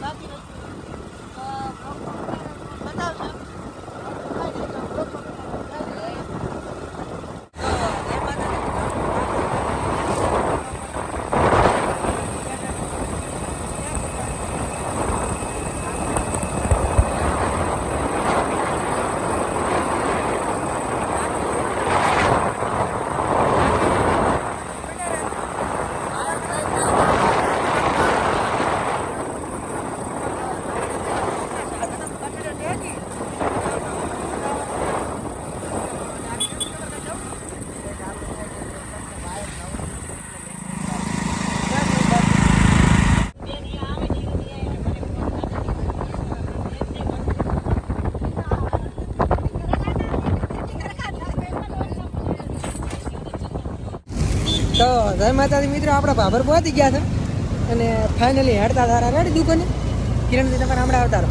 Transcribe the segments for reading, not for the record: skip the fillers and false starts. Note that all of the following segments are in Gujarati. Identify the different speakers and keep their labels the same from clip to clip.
Speaker 1: બાકી બતાવશે. તો જય માતાજી મિત્રો, આપણે ભાભર પહોંચી ગયા છે અને ફાઇનલી હેડતા તારા રેડી દુકાને. કિરણથી તમારે હમણાં આવતા રહો.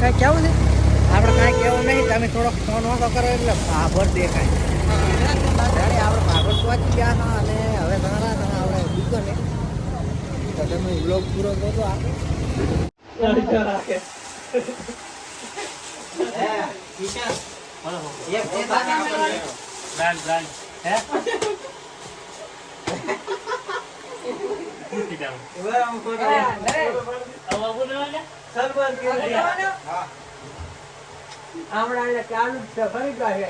Speaker 1: કાંઈ કેવું છે?
Speaker 2: આપણે કાંઈ કેવું નહીં, તમે થોડોક ફોન ઓછો કરો એટલે ભાભર દેખાય. આપણે ભાભર પહોંચી ગયા હતા અને હવે ઘણા આપણે દુકાને. તો તમે બ્લોગ પૂરો કરો આપણે. હમણાં ચાલુ જ છે, ફરી જાય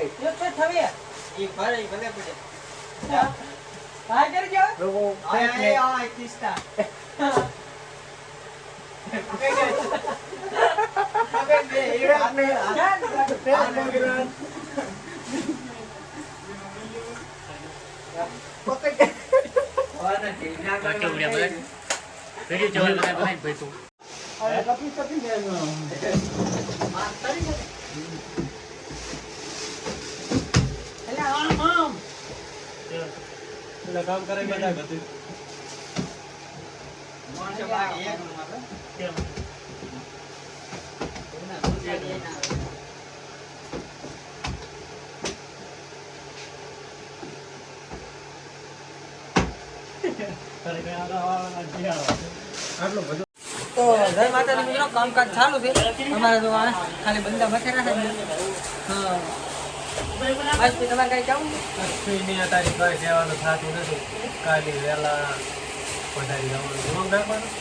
Speaker 3: કામ કરે બધા બધું
Speaker 1: તો જય માતાજી મિત્રો, કામકાજ ચાલુ છે અમારે. તો ખાલી બંદા બચેલા છે. હા, આજથી તમારે કઈ કેવું?
Speaker 3: અશ્વિની તારીખ પર જવાનું થતું નથી. કાલે વહેલા પધારી જવાનું નાખવાનું.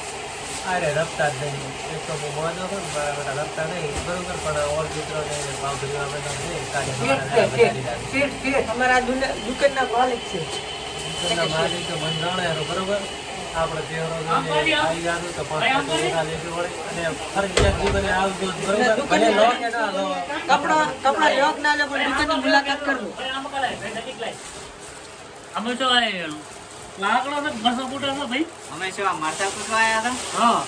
Speaker 3: અરે રફતા જ નહીં. એક તો હું મોજ હતો ને, મારા બધા રફતા નહીં બરોબર, પણ ઓલ મિત્રોને ભાવ ભજવા બધા છે. કાલે
Speaker 1: અમારા દુકાનના માલિક છે.
Speaker 3: માલિક તો મને જાણે બરોબર. આપણે તહેવારો આવી આવ્યું તો લેવી પડે અને ફરજિયાત જીવને આવજો બરોબર. ભલે લો કે ના લો,
Speaker 1: કપડા યોગ ના લે પણ દુકાનની મુલાકાત કરજો.
Speaker 4: અમે શું લાકડો છે 200 ફૂટ છે ભાઈ.
Speaker 2: અમે શું મરચા કૂટવા આવ્યા
Speaker 4: હા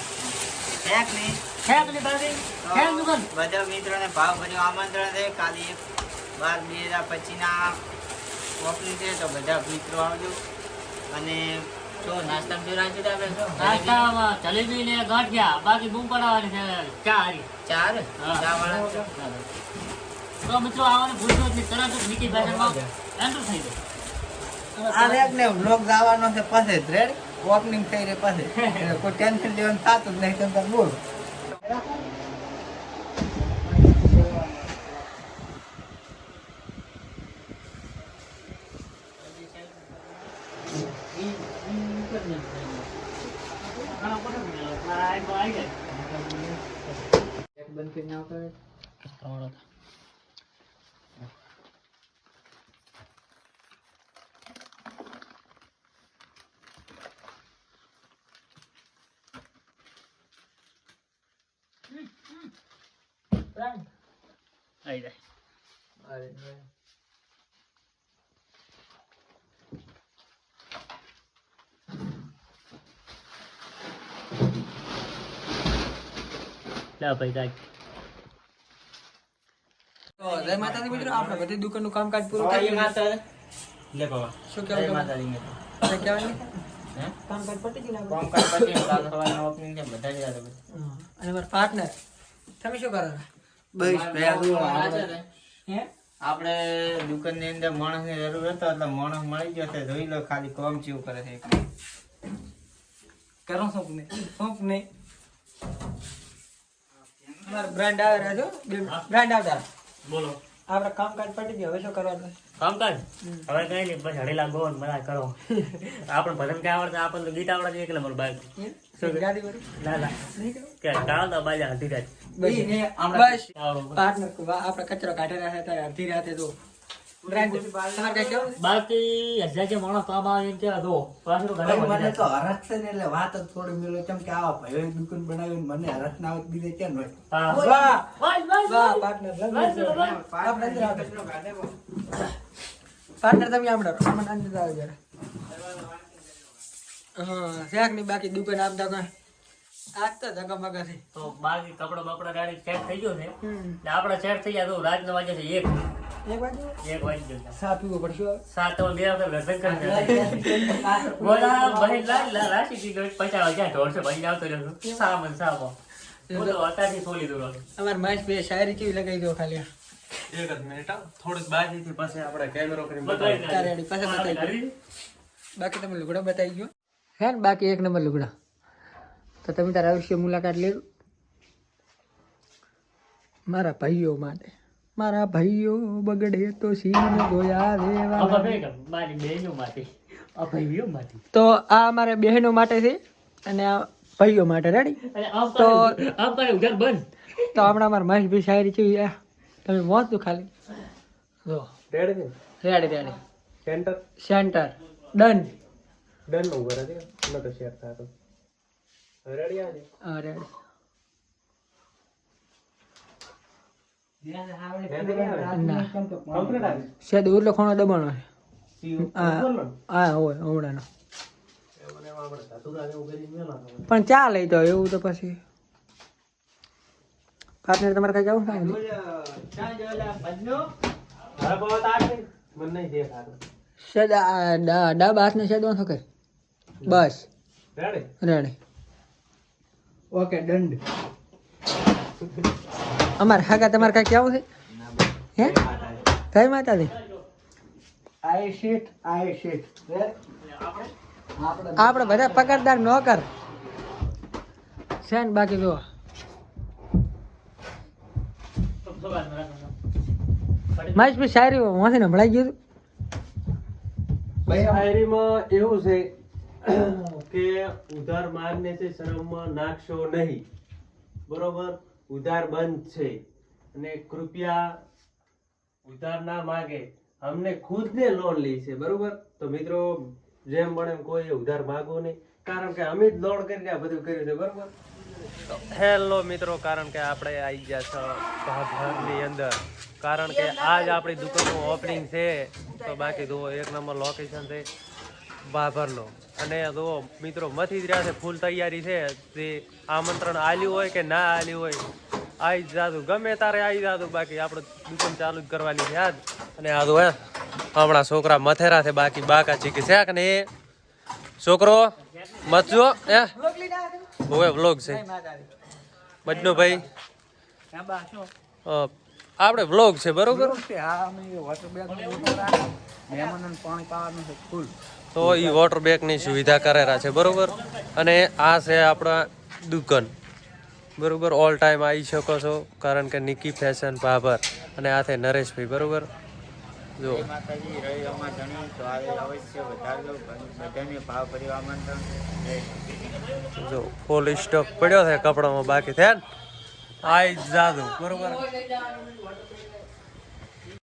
Speaker 2: હતા નહીં
Speaker 4: ખેત ની બાજુ ખેત દુકાન.
Speaker 2: બધા મિત્રોને ભાવ ભજવા આમંત્રણ છે. કાલે 12/2025 ઓપનિંગ છે, તો બધા મિત્રો આવજો. અને જો નાસ્તા જો રાખી દે આપણે.
Speaker 4: નાસ્તામાં જલેબી ને ગાંઠિયા, બાકી બૂમ પડાવવાની છે. ચા હારી
Speaker 2: ચાર ચા વાળા
Speaker 4: તો મિત્રો આવવાનું ભૂલશો જ નહીં. તરત જ નીકી ભાષણમાં એન્ટર થઈ જાય.
Speaker 2: આ રેક ને વ્લોગ આવવાનો છે પછી રેડ ઓપનિંગ થઈ રહી પછી કોઈ ટેન્શન લેવાનું થતું જ નહીં. તમે બોલો બંધ કરીને આવતો
Speaker 4: આવી જાય. લે ભાઈ જાય.
Speaker 1: તો જય માતાજી મિત્રો, આપણે બધી દુકાનનું કામકાજ પૂરું કરી લીધું.
Speaker 3: લે બાબા
Speaker 1: શું કહેવું
Speaker 2: માતાજી ને
Speaker 1: કઈ કહેવાનું? કામકાજ પતી ગયું ને
Speaker 2: કોમ કાજ પછી કાલ સવારના ઓપનિંગ છે બધા જ આવે.
Speaker 1: અને મારા પાર્ટનર તમે શું કરો છો?
Speaker 2: બસ
Speaker 1: હે
Speaker 2: આપણે દુકાનની અંદર માણસની જરૂર હતો એટલે માણસ મળી ગયો છે. જોઈ લો ખાલી કોમ ચેવું કરે છે.
Speaker 1: કરો સોંપને અમારા બ્રાન્ડ આવે રાજો બ્રાન્ડ આવતા
Speaker 4: બોલો
Speaker 1: આપણે કામકાજ પટી ગયું હવે શું કરવાનું
Speaker 4: કામકાજ હવે કઈ નહીં બસ હડેલા ગો બધા કરો આપણે ભજન કઈ આવડે આપણને તો ગીત આવડે એકલે મારું બાઈક
Speaker 1: ગાડી પર
Speaker 4: ના ના
Speaker 1: નહીં કરો
Speaker 4: કે કાળ તો બાજા હતી રાત
Speaker 1: બસ પાર્ટનર આપણે કચરો કાઢી રહ્યા હતા અડધી રાતે તો બ્રાન્ડ તમારે કઈ કેવું
Speaker 4: બાકી હજાર જે માણસ કામ આવે એમ કેવા દો પાછું ઘરે
Speaker 2: મને તો હરખ છે ને એટલે વાત જ થોડી મેલો કેમ કે આવા ભાઈઓએ દુકાન બનાવીને મને હરખ ના આવત બીજે ક્યાં હોય
Speaker 4: હા
Speaker 1: વાહ
Speaker 4: બસ બસ
Speaker 1: વાહ પાર્ટનર આપણે અંદર આવો પાર્ટનર તમે આમડા રહો મને અંદર આવો જરા હા શાક ની બાકી દુકાન આપતા કોઈ આજ તો ધક્કા મગા છે
Speaker 4: તો બાકી કપડા બપડા ગાડી સેટ થઈ ગયો છે ને આપણે સેટ થઈ ગયા તો રાતના વાગે છે 1
Speaker 1: વાગે
Speaker 4: વાગી ગયો છે
Speaker 1: સા પીવો પડશે હવે.
Speaker 4: 7 બે વખત લગ્ન કરી બોલા ભાઈ લા રાશી કી ગઈ 50 વાગ્યા ઢોળશે ભાઈ આવતો રહ્યો સામન સામો બોલો અત્યારથી સોલી દો
Speaker 1: અમાર માસ બે શાયરી કેવી લગાવી દો ખાલી
Speaker 3: એક જ મિનિટ થોડીક બાજીથી પછી આપણે કેમેરો કરીને
Speaker 1: તારે રેડી પાછા બતાવી દો બાકી તમે લુગડા બતાવી ગયો હે ને બાકી એક નંબર લુગડા તો તમે તારા અવશ્ય મુલાકાત લેજો મારા ભાઈઓ માટે મારા ભાઈઓ બગડે તો સીન ગોયા દેવા
Speaker 4: મારી બહેનો માટે આ ભાઈઓ માટે
Speaker 1: તો આ અમારે બહેનો માટે છે અને આ ભાઈઓ માટે રેડી તો
Speaker 4: આમ કરે ઉધર બંધ
Speaker 1: તો હમણાં અમારા મહેશભાઈ શાયરી કેવી આ તમે વાંચો ખાલી જો
Speaker 3: ready
Speaker 1: ready
Speaker 3: centre
Speaker 1: centre done
Speaker 3: done નું ઘર હતી ન તો શેર થતો રેડી આજે
Speaker 1: હા રેડી
Speaker 3: કમ્પ્લીટ આવી
Speaker 1: શેદ ઉરલો ખૂણો દબાણો છે
Speaker 3: સીઓ
Speaker 1: હા હોય હમણાંનો
Speaker 3: એમને આપણે ધતુરા જેવું કરી મેલા
Speaker 1: પણ ચાલે તો એવું તો પછી પાર્ટનર તમારે કઈ જવું થાય
Speaker 3: હા બહુ તાક મને નહીં દેખાતો
Speaker 1: શેદ ડાબા હાથને શેદ વાંધો કર બસ
Speaker 3: રેડી
Speaker 1: રેડી ઓકે દંડ અમારે હાગા તમારે કઈ કેવું છે હે કઈ માતાજી
Speaker 2: આઈ શીટ
Speaker 1: આપણે બધા પગારદાર નોકર છે ને બાકી જો માઇસ બી શાયરી વાંચીને ભણાઈ ગયું
Speaker 3: શાયરીમાં એવું છે કે ઉધાર માગને છે શરમમાં નાખશો નહીં બરોબર ઉધાર બંધ છે અને કૃપયા ઉધાર ના માગે અમને ખુદને લોન લી છે બરોબર તો મિત્રો જેમ બને એમ કોઈ ઉધાર માગો નહીં કારણ કે અમે જ લોન કરીને આ બધું કર્યું છે બરોબર હેલો મિત્રો કારણ કે આપણે આવી ગયા છો ભાભરની અંદર કારણ કે આજ આપણી દુકાનનું ઓપનિંગ છે તો બાકી જુઓ એક નંબર લોકેશન છે ભાભરનો અને જુઓ મિત્રો મથી જ રહ્યા છે ફૂલ તૈયારી છે તે આમંત્રણ આલ્યું હોય કે ના આલ્યું હોય આવી જ જાતું ગમે તારે આવી જાતું બાકી આપણે દુકાન ચાલુ જ કરવાની છે આજ અને આ તો હે હમણાં છોકરા મથેરા છે બાકી બાકા ચીકી છે કે ને એ છોકરો મતજો હે હોય વ્લોગ છે બજનો ભાઈ આપણે વ્લોગ છે બરોબર તો એ વોટર બેગની સુવિધા કરેલા છે બરોબર અને આ છે આપણા દુકાન બરોબર ઓલ ટાઈમ આવી શકો છો કારણ કે નિકી ફેશન ભાભર અને આ છે નરેશભાઈ બરોબર જો જો ફૂલ સ્ટોક પડ્યો છે કપડામાં બાકી છે ને આઈ જાદુ બરોબર